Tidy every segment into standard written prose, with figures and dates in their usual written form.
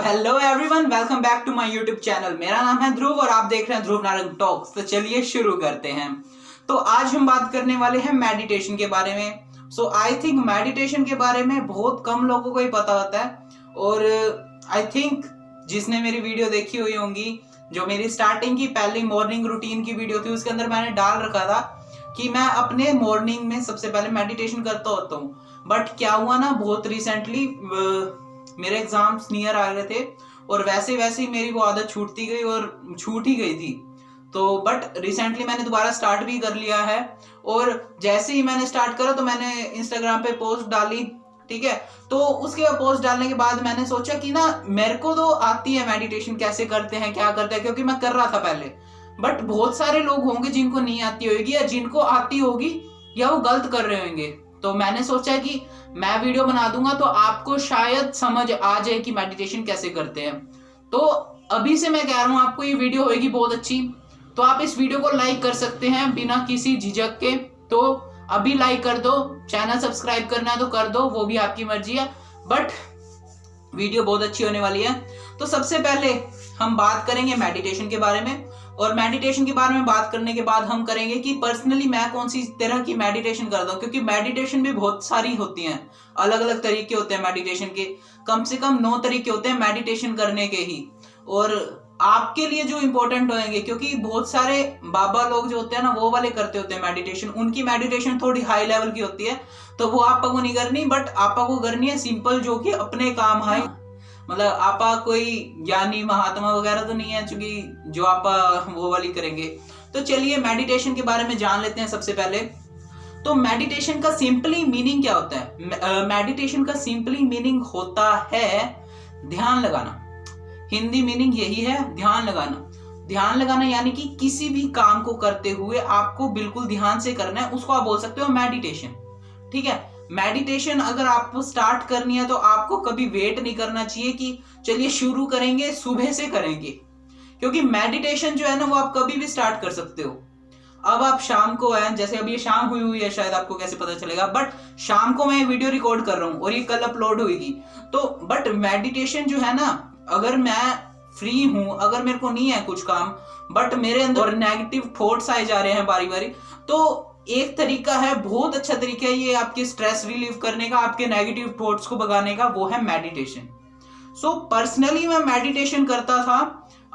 Hello everyone, welcome back to my YouTube channel. मेरा नाम है ध्रुव और आप देख रहे हैं ध्रुव नारंग टॉक्स। तो चलिए शुरू करते हैं। तो आज हम बात करने वाले हैं मेडिटेशन के बारे में। सो आई थिंक मेडिटेशन के बारे में बहुत कम लोगों को ही पता होता है और आई थिंक जिसने मेरी वीडियो देखी हुई होंगी, जो मेरी स्टार्टिंग की पहली मॉर्निंग रूटीन की वीडियो थी, उसके अंदर मैंने डाल रखा था कि मैं अपने मॉर्निंग में सबसे पहले मेडिटेशन करता होता हूँ। बट क्या हुआ ना, बहुत रिसेंटली मेरे एग्जाम्स नियर आ रहे थे और वैसे वैसे मेरी वो आदत छूटती गई और छूट ही गई थी। तो बट रिसेंटली मैंने दोबारा स्टार्ट भी कर लिया है और जैसे ही मैंने स्टार्ट करा तो मैंने इंस्टाग्राम पे पोस्ट डाली, ठीक है। तो उसके बाद पोस्ट डालने के बाद मैंने सोचा कि ना मेरे को तो आती है मेडिटेशन कैसे करते हैं, क्या करते हैं, क्योंकि मैं कर रहा था पहले। बट बहुत सारे लोग होंगे जिनको नहीं आती होगी या जिनको आती होगी या वो गलत कर रहे होंगे। तो मैंने सोचा कि मैं वीडियो बना दूंगा तो आपको शायद समझ आ जाए कि मेडिटेशन कैसे करते हैं। तो अभी से मैं कह रहा हूं आपको ये वीडियो होगी बहुत अच्छी, तो आप इस वीडियो को लाइक कर सकते हैं बिना किसी झिझक के। तो अभी लाइक कर दो, चैनल सब्सक्राइब करना है तो कर दो, वो भी आपकी मर्जी है। बट वीडियो बहुत अच्छी होने वाली है। तो सबसे पहले हम बात करेंगे मेडिटेशन के बारे में और मेडिटेशन के बारे में बात करने के बाद हम करेंगे कि पर्सनली मैं कौन सी तरह की मेडिटेशन करता हूँ, क्योंकि मेडिटेशन भी बहुत सारी होती हैं, अलग अलग तरीके होते हैं मेडिटेशन के। कम से कम 9 तरीके होते हैं मेडिटेशन करने के ही, और आपके लिए जो इंपॉर्टेंट होंगे, क्योंकि बहुत सारे बाबा लोग जो होते हैं ना वो वाले करते होते हैं मेडिटेशन। उनकी मेडिटेशन थोड़ी हाई लेवल की होती है, तो वो आपको को नहीं करनी, बट आपको करनी है सिंपल, जो कि अपने काम आए। मतलब आपा कोई ज्ञानी महात्मा वगैरह तो नहीं है क्योंकि जो आप वो वाली करेंगे। तो चलिए मेडिटेशन के बारे में जान लेते हैं सबसे पहले। तो मेडिटेशन का सिंपली मीनिंग क्या होता है? मेडिटेशन का सिंपली मीनिंग होता है ध्यान लगाना। हिंदी मीनिंग यही है, ध्यान लगाना। ध्यान लगाना यानी कि किसी भी काम को करते हुए आपको बिल्कुल ध्यान से करना है, उसको आप बोल सकते हो मेडिटेशन, ठीक है। मेडिटेशन अगर आपको स्टार्ट करनी है तो आपको कभी वेट नहीं करना चाहिए कि चलिए शुरू करेंगे, सुबह से करेंगे, क्योंकि मेडिटेशन जो है ना वो आप कभी भी स्टार्ट कर सकते हो। अब आप शाम को है, जैसे अभी ये शाम हुई है, शायद आपको कैसे पता चलेगा, बट शाम को मैं वीडियो रिकॉर्ड कर रहा हूँ और ये कल अपलोड हुएगी। तो बट मेडिटेशन जो है ना, अगर मैं फ्री हूं, अगर मेरे को नहीं है कुछ काम, बट मेरे अंदर नेगेटिव थॉट्स आए जा रहे हैं बारी बारी, तो एक तरीका है, बहुत अच्छा तरीका है ये आपके स्ट्रेस रिलीव करने का, आपके नेगेटिव थॉट्स को भगाने का, वो है मेडिटेशन। सो पर्सनली मैं मेडिटेशन करता था।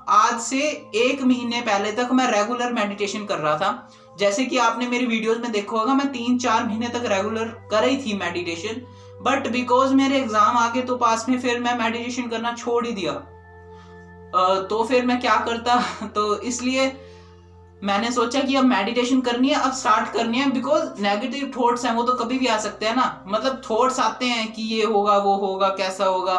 आज से 1 महीने पहले तक मैं रेगुलर मेडिटेशन कर रहा था। जैसे कि आपने मेरी वीडियोस में देखा होगा, मैं 3-4 महीने तक रेगुलर कर रही थी मेडिटेशन। बट बिकॉज मेरे एग्जाम आ गए तो पास में, फिर मैं मेडिटेशन करना छोड़ ही दिया। तो फिर मैं क्या करता, तो इसलिए मैंने सोचा कि अब मेडिटेशन करनी है, अब स्टार्ट करनी है। बिकॉज नेगेटिव थॉट्स हैं वो तो कभी भी आ सकते हैं ना, मतलब थॉट्स आते हैं कि ये होगा, वो होगा, कैसा होगा।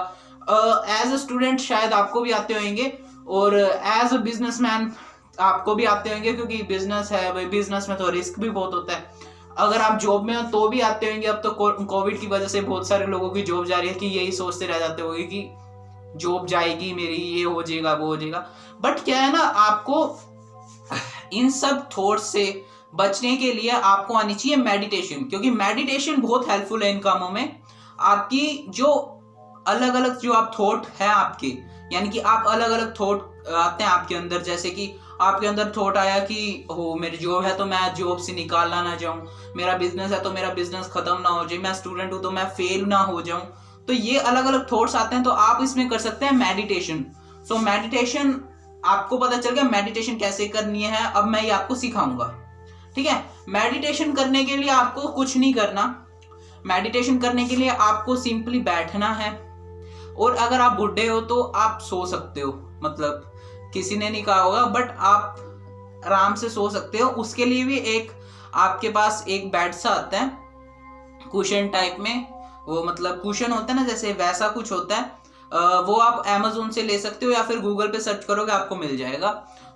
एज अ स्टूडेंट शायद आपको भी आते होंगे और एज अ बिजनेसमैन आपको भी आते होंगे, क्योंकि बिजनेस है भाई, बिजनेस में तो रिस्क भी बहुत होता है। अगर आप जॉब में हो तो भी आते होंगे। अब तो कोविड की वजह से बहुत सारे लोगों की जॉब जा रही है कि यही सोचते रह जाते होंगे कि जॉब जाएगी मेरी, ये हो जाएगा, वो हो जाएगा। बट क्या है ना, आपको इन सब थॉट्स से बचने के लिए आपको आनी चाहिए मेडिटेशन, क्योंकि मेडिटेशन बहुत हेल्पफुल है इन कामों में। आपकी जो अलग अलग जो आप थॉट है आपके, यानी कि आप अलग अलग थॉट आते हैं आपके अंदर, जैसे कि आपके अंदर थॉट आया कि हो मेरी जॉब है तो मैं जॉब से निकालना ना जाऊं, मेरा बिजनेस है तो मेरा बिजनेस खत्म ना हो जाए, मैं स्टूडेंट हूं तो मैं फेल ना हो जाऊं। तो ये अलग अलग थॉट्स आते हैं, तो आप इसमें कर सकते हैं मेडिटेशन। सो मेडिटेशन आपको पता चल गया मेडिटेशन कैसे करनी है, अब मैं ये आपको सिखाऊंगा, ठीक है। मेडिटेशन करने के लिए आपको कुछ नहीं करना। मेडिटेशन करने के लिए आपको सिंपली बैठना है, और अगर आप बुढ़े हो तो आप सो सकते हो, मतलब किसी ने नहीं कहा होगा, बट आप आराम से सो सकते हो। उसके लिए भी एक आपके पास एक बेड सा आता है, कुशन टाइप में, वो मतलब कुशन होता है ना जैसे, वैसा कुछ होता है। वो आप Amazon से ले सकते हो या फिर गूगल पे सर्च करोगे आपको मिल जाएगा,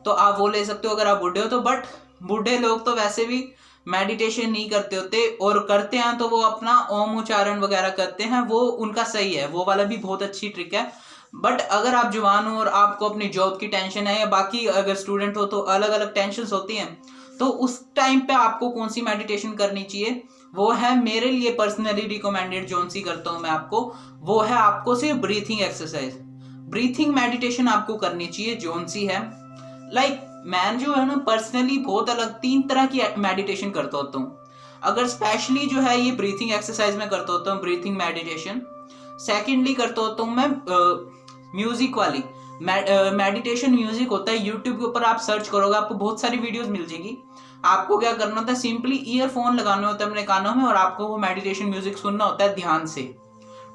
तो आप वो ले सकते हो अगर आप बूढ़े हो तो। बट बूढ़े लोग तो वैसे भी मेडिटेशन नहीं करते होते, और करते हैं तो वो अपना ओम उच्चारण वगैरह करते हैं, वो उनका सही है, वो वाला भी बहुत अच्छी ट्रिक है। बट अगर आप जवान हो और आपको अपनी जॉब की टेंशन है, या बाकी अगर स्टूडेंट हो तो अलग अलग टेंशन होती हैं, तो उस टाइम पे आपको कौन सी मेडिटेशन करनी चाहिए, वो है मेरे लिए पर्सनली रिकमेंडेड, जोन सी करता हूं मैं आपको, वो है आपको सिर्फ ब्रीथिंग एक्सरसाइज। ब्रीथिंग मेडिटेशन आपको करनी चाहिए, जोन सी है। मैं जो है ना पर्सनली बहुत अलग 3 तरह की मेडिटेशन करता होता हूँ। अगर स्पेशली जो है ये ब्रीथिंग एक्सरसाइज में करता होता हूँ, ब्रीथिंग मेडिटेशन। सेकेंडली करता होता हूँ मैं म्यूजिक वाली मेडिटेशन। म्यूजिक होता है, यूट्यूब के ऊपर आप सर्च करोगे आपको बहुत सारी वीडियोस मिल जाएगी। आपको क्या करना होता है, सिंपली ईयरफोन लगाने होते हैं अपने कानों में और आपको वो मेडिटेशन म्यूजिक सुनना होता है ध्यान से,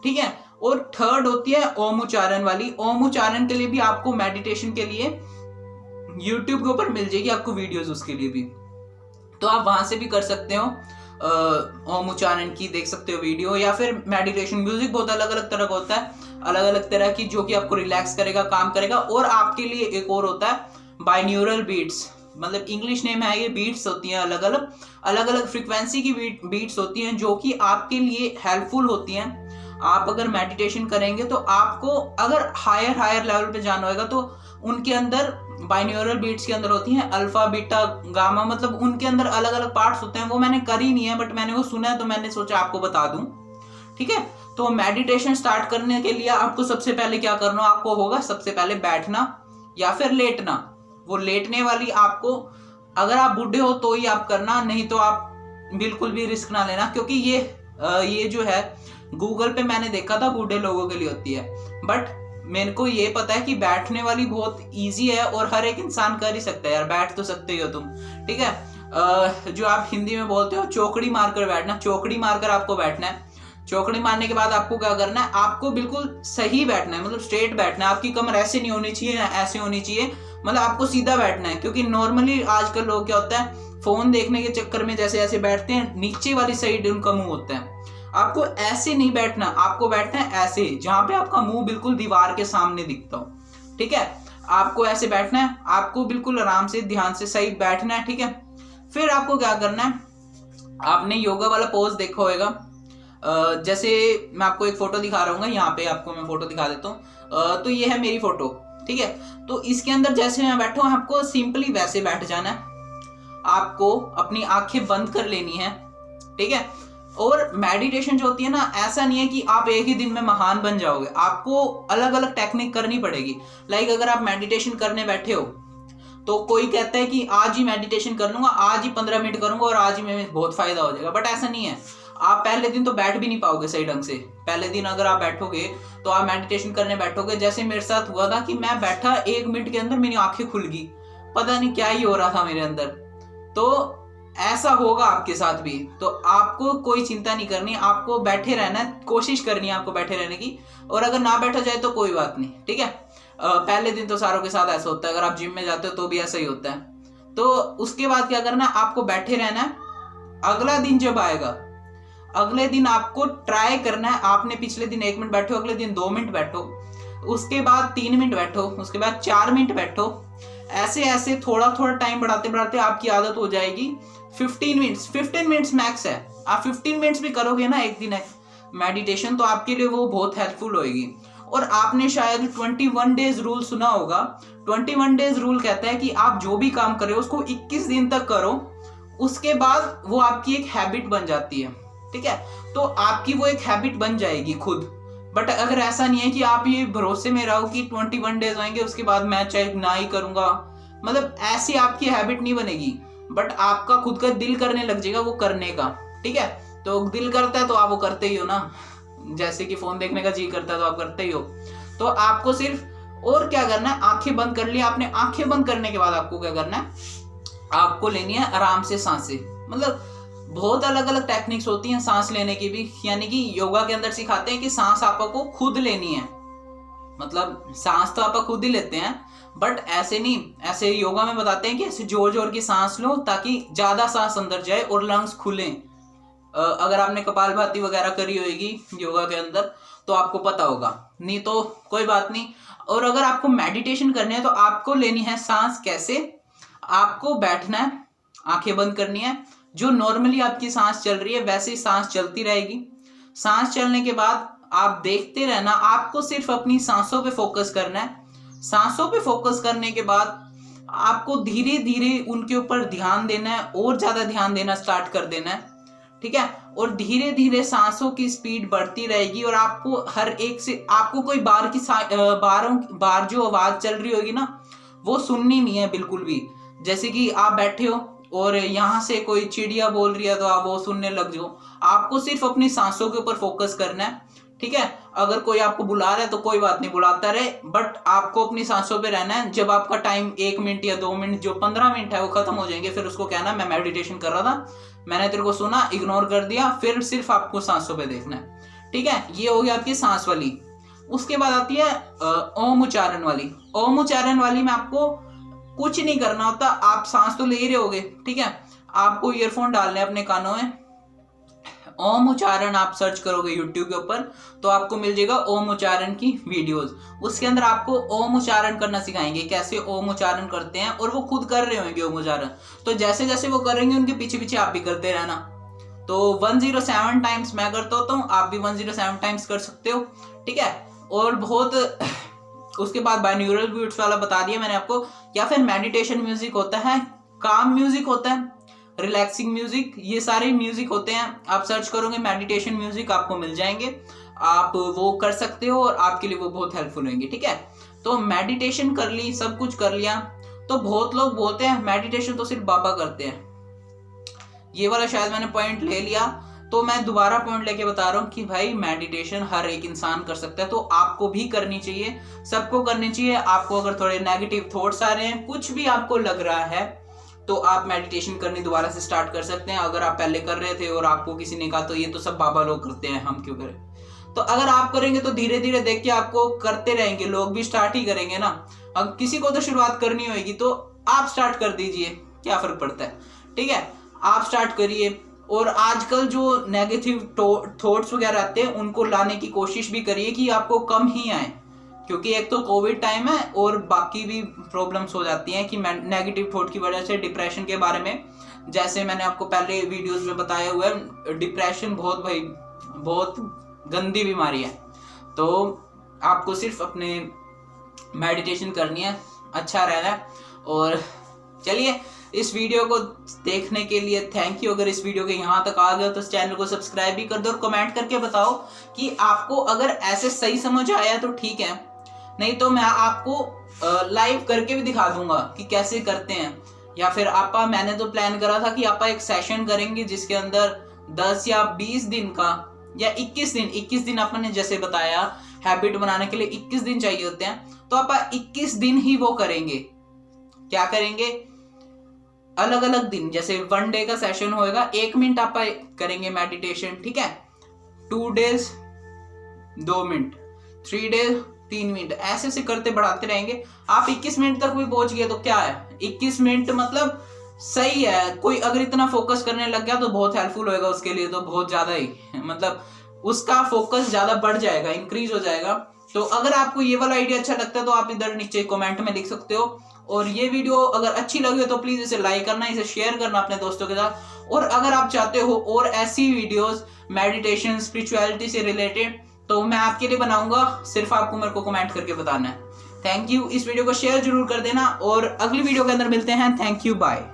ठीक है। और थर्ड होती है ओम उच्चारण वाली। ओम उच्चारण के लिए भी आपको मेडिटेशन के लिए यूट्यूब के ऊपर मिल जाएगी आपको वीडियोस, उसके लिए भी तो आप वहां से भी कर सकते हो। ओम उच्चारण की देख सकते हो वीडियो, या फिर मेडिटेशन म्यूजिक बहुत अलग अलग तरह का होता है, अलग अलग तरह की, जो कि आपको रिलैक्स करेगा, काम करेगा। और आपके लिए एक और होता है बाइन्यूरल बीट्स, मतलब इंग्लिश नेम है ये। बीट्स होती हैं अलग अलग फ्रीक्वेंसी की बीट्स होती हैं, जो कि आपके लिए हेल्पफुल होती हैं। आप अगर मेडिटेशन करेंगे तो आपको अगर हायर लेवल पे जाना होगा तो उनके अंदर बाइन्यूरल बीट्स के अंदर होती हैं अल्फा बीटा गामा, मतलब उनके अंदर अलग अलग पार्ट्स होते हैं। वो मैंने करी नहीं है बट मैंने वो सुना है, तो मैंने सोचा आपको बता दूं, ठीक है। तो मेडिटेशन स्टार्ट करने के लिए आपको सबसे पहले क्या करना आपको होगा, सबसे पहले बैठना या फिर लेटना। वो लेटने वाली आपको, अगर आप बूढ़े हो तो ही आप करना, नहीं तो आप बिल्कुल भी रिस्क ना लेना, क्योंकि ये जो है गूगल पे मैंने देखा था बूढ़े लोगों के लिए होती है। बट मेरे को ये पता है कि बैठने वाली बहुत इजी है और हर एक इंसान कर ही सकता है यार, बैठ तो सकते ही हो तुम, ठीक है। जो आप हिंदी में बोलते हो चौकड़ी मारकर बैठना, चौकड़ी मारकर आपको बैठना है। चौकड़ी मारने के बाद आपको क्या करना है, आपको बिल्कुल सही बैठना है, मतलब स्ट्रेट बैठना है। आपकी कमर ऐसे नहीं होनी चाहिए, ऐसे होनी चाहिए, मतलब आपको सीधा बैठना है। क्योंकि नॉर्मली आजकल लोग क्या होता है, फोन देखने के चक्कर में जैसे ऐसे बैठते हैं, नीचे वाली साइड उनका मुंह होता है। आपको ऐसे नहीं बैठना, आपको बैठना है ऐसे, जहां पे आपका मुंह बिल्कुल दीवार के सामने दिखता हो, ठीक है। आपको ऐसे बैठना है, आपको बिल्कुल आराम से ध्यान से सही बैठना है, ठीक है। फिर आपको क्या करना है, आपने योगा वाला पोज देखा होगा। जैसे मैं आपको एक फोटो दिखा रहा हूँ, यहाँ पे आपको मैं फोटो दिखा देता हूँ। तो ये है मेरी फोटो, ठीक है। तो इसके अंदर जैसे मैं बैठा हूँ, आपको सिंपली वैसे बैठ जाना है। आपको अपनी आंखें बंद कर लेनी है, ठीक है। और मेडिटेशन जो होती है ना, ऐसा नहीं है कि आप एक ही दिन में महान बन जाओगे, आपको अलग अलग टेक्निक करनी पड़ेगी। अगर आप मेडिटेशन करने बैठे हो तो कोई कहता है कि आज ही मेडिटेशन कर लूंगा, आज ही 15 मिनट करूंगा और आज ही में बहुत फायदा हो जाएगा, बट ऐसा नहीं है। आप पहले दिन तो बैठ भी नहीं पाओगे सही ढंग से। पहले दिन अगर आप बैठोगे तो आप मेडिटेशन करने बैठोगे, जैसे मेरे साथ हुआ था कि मैं बैठा 1 मिनट के अंदर मेरी आंखें खुल गई, पता नहीं क्या ही हो रहा था मेरे अंदर। तो ऐसा होगा आपके साथ भी, तो आपको कोई चिंता नहीं करनी, आपको बैठे रहना है, कोशिश करनी है आपको बैठे रहने की। और अगर ना बैठा जाए तो कोई बात नहीं, ठीक है। पहले दिन तो सारों के साथ ऐसा होता है, अगर आप जिम में जाते हो तो भी ऐसा ही होता है। तो उसके बाद क्या करना है, आपको बैठे रहना है। अगला दिन जब आएगा, अगले दिन आपको ट्राई करना है, आपने पिछले दिन 1 मिनट बैठो, अगले दिन 2 मिनट बैठो, उसके बाद 3 मिनट बैठो, उसके बाद 4 मिनट बैठो। ऐसे ऐसे थोड़ा थोड़ा टाइम बढ़ाते बढ़ाते आपकी आदत हो जाएगी 15 मिनट्स मैक्स है। आप 15 मिनट्स भी करोगे ना एक दिन मेडिटेशन, तो आपके लिए वो बहुत हेल्पफुल होगी। और आपने शायद 21 डेज रूल सुना होगा। 21 डेज रूल कहता है कि आप जो भी काम करो उसको 21 दिन तक करो, उसके बाद वो आपकी एक हैबिट बन जाती है, ठीक है। तो आपकी वो एक हैबिट बन जाएगी खुद। बट अगर ऐसा नहीं है कि आप ये भरोसे में रहो कि 21 डेज आएंगे उसके बाद मैं चाहे ना ही करूंगा, मतलब ऐसी आपकी हैबिट नहीं बनेगी। बट आपका खुद का दिल करने लग जाएगा वो करने का, ठीक है। तो दिल करता है तो आप वो करते ही हो ना, जैसे कि फोन देखने का जी करता है तो आप करते ही हो। तो आपको सिर्फ और क्या करना है, आंखें बंद कर लिया आपने। आंखें बंद करने के बाद आपको क्या करना है, आपको लेनी है आराम से सांसें। मतलब बहुत अलग अलग टेक्निक्स होती हैं सांस लेने की भी, यानी कि योगा के अंदर सिखाते हैं कि सांस आपको खुद लेनी है। मतलब सांस तो आप खुद ही लेते हैं, बट ऐसे नहीं, ऐसे योगा में बताते हैं कि ऐसे जोर जोर की सांस लो ताकि ज्यादा सांस अंदर जाए और लंग्स खुलें। अगर आपने कपालभाति वगैरह करी होगी योगा के अंदर तो आपको पता होगा, नहीं तो कोई बात नहीं। और अगर आपको मेडिटेशन करनी है तो आपको लेनी है सांस कैसे, आपको बैठना है, आंखें बंद करनी है, जो नॉर्मली आपकी सांस चल रही है वैसे ही सांस चलती रहेगी। सांस चलने के बाद आप देखते रहना, आपको सिर्फ अपनी सांसों पे फोकस करना है। सांसों पे फोकस करने के बाद आपको धीरे धीरे उनके ऊपर ध्यान देना है और ज्यादा ध्यान देना स्टार्ट कर देना है, ठीक है। और धीरे धीरे सांसों की स्पीड बढ़ती रहेगी और आपको हर एक से आपको कोई बार जो आवाज चल रही होगी ना वो सुननी नहीं है बिल्कुल भी। जैसे कि आप बैठे हो और यहाँ से कोई चिड़िया बोल रही है तो आप वो सुनने लग जाओ। आपको सिर्फ अपनी सांसों के ऊपर फोकस करना है, ठीक है। अगर कोई आपको बुला रहा है तो कोई बात नहीं, बुलाता रहे, बट आपको अपनी सांसों पे रहना है। जब आपका टाइम 1 मिनट या 2 मिनट, जो 15 मिनट है वो खत्म हो जाएंगे, फिर उसको कहना मैं मेडिटेशन कर रहा था, मैंने तेरे को सुना, इग्नोर कर दिया, फिर सिर्फ आपको सांसों पे देखना है, ठीक है। ये हो गया आपकी सांस वाली। उसके बाद आती है ओम उच्चारण वाली। ओम उच्चारण वाली में आपको कुछ नहीं करना होता, आप सांस तो ले ही रहे होगे, ठीक है। आपको ईयरफोन डालने अपने कानों में, ओम उच्चारण आप सर्च करोगे यूट्यूब के ऊपर तो आपको मिल जाएगा ओम उच्चारण की वीडियोस। उसके अंदर आपको ओम उच्चारण करना सिखाएंगे, कैसे ओम उच्चारण करते हैं, और वो खुद कर रहे होंगे ओम उच्चारण। तो जैसे जैसे वो करेंगे उनके पीछे पीछे आप भी करते रहना। तो 107 टाइम्स मैं करता होता हूँ, आप भी 107 टाइम्स कर सकते हो, ठीक है। और बहुत उसके बाद बाइन्यूरल बीट्स वाला बता दिया मैंने आपको। या फिर मेडिटेशन म्यूजिक होता है, काम म्यूजिक होता है, रिलैक्सिंग म्यूजिक, ये सारे म्यूजिक होते हैं। आप सर्च करोगे मेडिटेशन म्यूजिक आपको मिल जाएंगे, आप वो कर सकते हो और आपके लिए वो बहुत हेल्पफुल होंगे, ठीक है। तो मेडिटेशन कर ली, सब कुछ कर लिया। तो बहुत लोग बोलते हैं मेडिटेशन तो सिर्फ बाबा करते हैं, ये वाला शायद मैंने पॉइंट ले लिया, तो मैं दोबारा पॉइंट लेके बता रहा हूँ कि भाई मेडिटेशन हर एक इंसान कर सकता है, तो आपको भी करनी चाहिए, सबको करनी चाहिए। आपको अगर थोड़े नेगेटिव थॉट्स आ रहे हैं, कुछ भी आपको लग रहा है, तो आप मेडिटेशन करनी दोबारा से स्टार्ट कर सकते हैं। अगर आप पहले कर रहे थे और आपको किसी ने कहा तो ये तो सब बाबा लोग करते हैं, हम क्यों करें, तो अगर आप करेंगे तो धीरे धीरे देख के आपको करते रहेंगे, लोग भी स्टार्ट ही करेंगे ना। अब किसी को तो शुरुआत करनी होगी, तो आप स्टार्ट कर दीजिए, क्या फर्क पड़ता है, ठीक है। आप स्टार्ट करिए। और आजकल जो नेगेटिव थॉट्स वगैरह आते हैं उनको लाने की कोशिश भी करिए कि आपको कम ही आए, क्योंकि एक तो कोविड टाइम है और बाकी भी प्रॉब्लम्स हो जाती हैं कि नेगेटिव थॉट की वजह से। डिप्रेशन के बारे में जैसे मैंने आपको पहले वीडियोस में बताया हुआ है, डिप्रेशन बहुत गंदी बीमारी है। तो आपको सिर्फ अपने मेडिटेशन करनी है, अच्छा रहना है। और चलिए, इस वीडियो को देखने के लिए थैंक यू। अगर इस वीडियो के यहाँ तक आ गए तो इस चैनल को सब्सक्राइब भी कर दो और कमेंट करके बताओ कि आपको अगर ऐसे सही समझ आया तो ठीक है, नहीं तो मैं आपको लाइव करके भी दिखा दूंगा कि कैसे करते हैं। या फिर मैंने तो प्लान करा था कि एक सेशन करेंगे जिसके अंदर 10 या 20 दिन का या 21 दिन आपने जैसे बताया हैबिट बनाने के लिए 21 दिन चाहिए होते हैं, तो 21 दिन ही वो करेंगे। क्या करेंगे, अलग अलग दिन, जैसे 1 डे का सेशन होएगा, 1 मिनट आप करेंगे मेडिटेशन, ठीक है। 2 डेज 2 मिनट, 3 डेज 3 मिनट, ऐसे से करते बढ़ाते रहेंगे। आप 21 मिनट तक भी पहुंच गए तो क्या है, 21 मिनट मतलब सही है। कोई अगर इतना फोकस करने लग गया तो बहुत हेल्पफुल होएगा उसके लिए, तो बहुत ज्यादा ही, मतलब उसका फोकस ज्यादा बढ़ जाएगा, इंक्रीज हो जाएगा। तो अगर आपको ये वाला आइडिया अच्छा लगता है तो आप इधर नीचे कमेंट में लिख सकते हो। और ये वीडियो अगर अच्छी लगी हो तो प्लीज इसे लाइक करना, इसे शेयर करना अपने दोस्तों के साथ। और अगर आप चाहते हो और ऐसी वीडियोस मेडिटेशन स्पिरिचुअलिटी से रिलेटेड, तो मैं आपके लिए बनाऊंगा, सिर्फ आपको मेरे को कमेंट करके बताना है। थैंक यू, इस वीडियो को शेयर जरूर कर देना और अगली वीडियो के अंदर मिलते हैं। Thank you, bye.